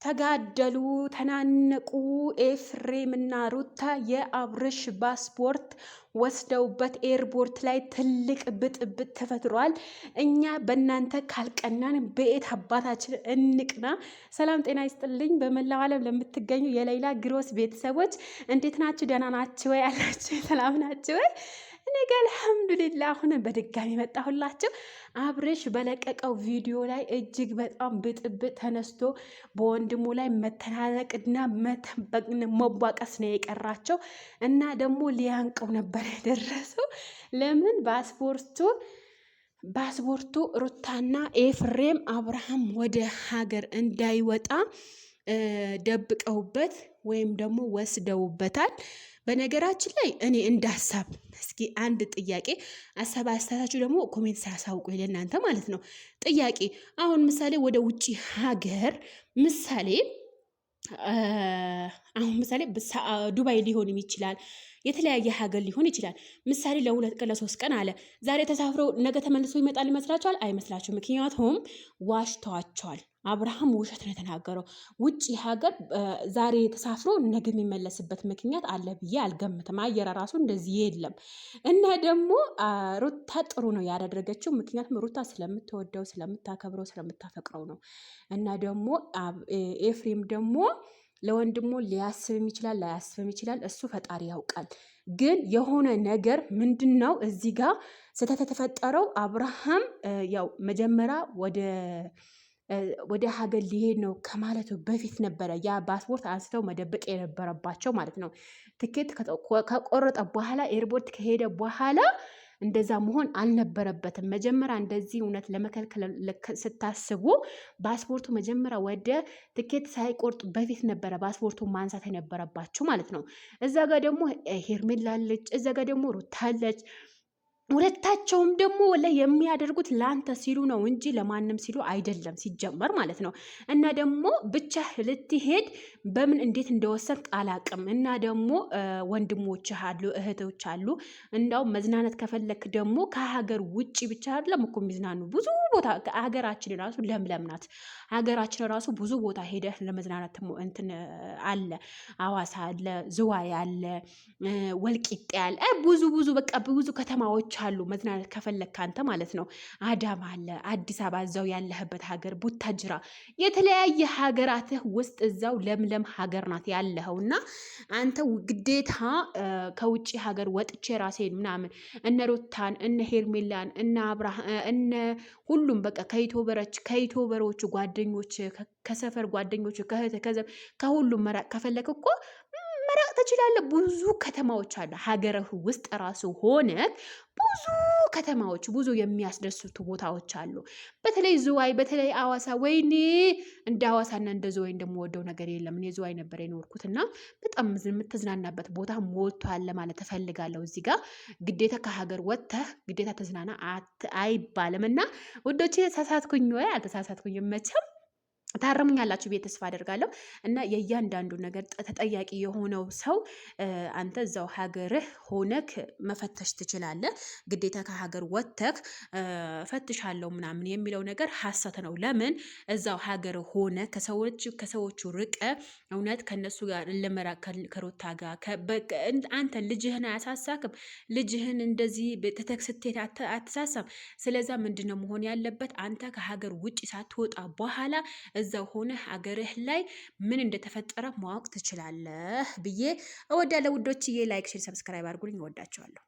ተጋደሉ፣ ተናነቁ። ኤፍሬምና ሩታ የአብርሽ ፓስፖርት ወስደውበት ኤርፖርት ላይ ትልቅ ብጥብጥ ተፈጥሯል። እኛ በእናንተ ካልቀናን በየት አባታችን እንቅና? ሰላም ጤና ይስጥልኝ። በመላው ዓለም ለምትገኙ የሌላ ግሮስ ቤተሰቦች እንዴት ናችሁ? ደህና ናችሁ ወይ? ያላችሁ ሰላም ናችሁ ወይ? እኔ ጋር አልሐምዱሊላህ አሁን በድጋሚ መጣሁላችሁ። አብርሽ በለቀቀው ቪዲዮ ላይ እጅግ በጣም ብጥብጥ ተነስቶ በወንድሙ ላይ መተናነቅና መቧቀስ ነው የቀራቸው እና ደግሞ ሊያንቀው ነበር የደረሰው። ለምን ፓስፖርቱ ሩታና ኤፍሬም አብርሃም ወደ ሀገር እንዳይወጣ ደብቀውበት ወይም ደግሞ ወስደውበታል። በነገራችን ላይ እኔ እንዳሳብ እስኪ አንድ ጥያቄ አስተያየታችሁ ደግሞ ኮሜንት ሳያሳውቁ ለእናንተ ማለት ነው። ጥያቄ አሁን ምሳሌ ወደ ውጭ ሀገር ምሳሌ ዱባይ ሊሆንም ይችላል፣ የተለያየ ሀገር ሊሆን ይችላል። ምሳሌ ለ2 ቀን ለ3 ቀን አለ ዛሬ ተሳፍረው ነገ ተመልሶ ይመጣል ይመስላችኋል? አይመስላችሁ። ምክንያቱም ዋሽተዋቸዋል። አብርሃም ውሸት ነው የተናገረው። ውጭ ሀገር ዛሬ ተሳፍሮ ነገ የሚመለስበት ምክንያት አለ ብዬ አልገምትም። አየር ራሱ እንደዚህ የለም። እና ደግሞ ሩታ ጥሩ ነው ያደረገችው። ምክንያቱም ሩታ ስለምትወደው፣ ስለምታከብረው፣ ስለምታፈቅረው ነው። እና ደግሞ ኤፍሬም ደግሞ ለወንድሞ ሊያስብም ይችላል ላያስብም ይችላል። እሱ ፈጣሪ ያውቃል። ግን የሆነ ነገር ምንድን ነው እዚህ ጋር ስህተት የተፈጠረው? አብርሃም ያው መጀመሪያ ወደ ሀገር ሊሄድ ነው ከማለቱ በፊት ነበረ ያ ፓስፖርት አንስተው መደበቅ የነበረባቸው ማለት ነው። ትኬት ከቆረጠ በኋላ ኤርፖርት ከሄደ በኋላ እንደዛ መሆን አልነበረበትም። መጀመሪያ እንደዚህ እውነት ለመከልከል ስታስቡ ፓስፖርቱ መጀመሪያ ወደ ትኬት ሳይቆርጡ በፊት ነበረ ፓስፖርቱ ማንሳት የነበረባችሁ ማለት ነው። እዛ ጋር ደግሞ ሄርሜላ አለች፣ እዛ ጋር ደግሞ ሩታ አለች። ሁለታቸውም ደግሞ ላይ የሚያደርጉት ለአንተ ሲሉ ነው እንጂ ለማንም ሲሉ አይደለም ሲጀመር ማለት ነው። እና ደግሞ ብቻ ልትሄድ በምን እንዴት እንደወሰንክ አላቅም። እና ደግሞ ወንድሞች አሉ፣ እህቶች አሉ። እንዳው መዝናናት ከፈለክ ደግሞ ከሀገር ውጭ ብቻ አይደለም እኮ የሚዝናኑ ብዙ ቦታ። ሀገራችን ራሱ ለምለም ናት። ሀገራችን ራሱ ብዙ ቦታ ሄደህ ለመዝናናት እንትን አለ። አዋሳ አለ፣ ዝዋይ አለ፣ ወልቂጤ አለ፣ ብዙ በቃ ብዙ ከተማዎች አሉ መዝናናት ከፈለክ አንተ ማለት ነው። አዳማ አለ፣ አዲስ አበባ እዛው ያለህበት ሀገር፣ ቡታጅራ፣ የተለያየ ሀገራትህ ውስጥ እዛው ለምለም ሀገር ናት ያለኸው። እና አንተ ግዴታ ከውጭ ሀገር ወጥቼ ራሴን ምናምን እነ ሩታን እነ ሄርሜላን እነ አብርሃም እነ ሁሉም በቃ ከዩቱበሮቹ ጓደኞች፣ ከሰፈር ጓደኞች፣ ከሁሉም መራቅ ከፈለክ እኮ መራቅ ትችላለህ። ብዙ ከተማዎች አሉ ሀገርህ ውስጥ ራሱ ሆነ ብዙ ከተማዎች፣ ብዙ የሚያስደስቱ ቦታዎች አሉ። በተለይ ዝዋይ፣ በተለይ አዋሳ። ወይኔ እንደ አዋሳና እንደ ዝዋይ እንደምወደው ነገር የለም። እኔ ዝዋይ ነበር የኖርኩት እና በጣም የምትዝናናበት ቦታ ሞልቷል ለማለት እፈልጋለሁ። እዚህ ጋር ግዴታ ከሀገር ወጥተህ ግዴታ ተዝናና አይባልም። እና ውዶቼ ተሳሳትኩኝ ወይ አልተሳሳትኩኝም? መቼም ታረሙኛላችሁ ብዬ ተስፋ አደርጋለሁ። እና የእያንዳንዱ ነገር ተጠያቂ የሆነው ሰው አንተ እዛው ሀገርህ ሆነክ መፈተሽ ትችላለህ። ግዴታ ከሀገር ወጥተክ ፈትሻለሁ ምናምን የሚለው ነገር ሀሰት ነው። ለምን እዛው ሀገር ሆነ ከሰዎቹ ርቀ እውነት ከነሱ ጋር ልመራ ከሮታ ጋር አንተ ልጅህን አያሳሳክም? ልጅህን እንደዚህ ተተክስቴት አትሳሳም? ስለዛ ምንድነው መሆን ያለበት? አንተ ከሀገር ውጭ ሳትወጣ በኋላ እዛው ሆነ ሀገርህ ላይ ምን እንደተፈጠረ ማወቅ ትችላለህ ብዬ እወዳለሁ። ውዶችዬ ላይክ፣ ሼር፣ ሰብስክራይብ አድርጉልኝ። እወዳቸዋለሁ።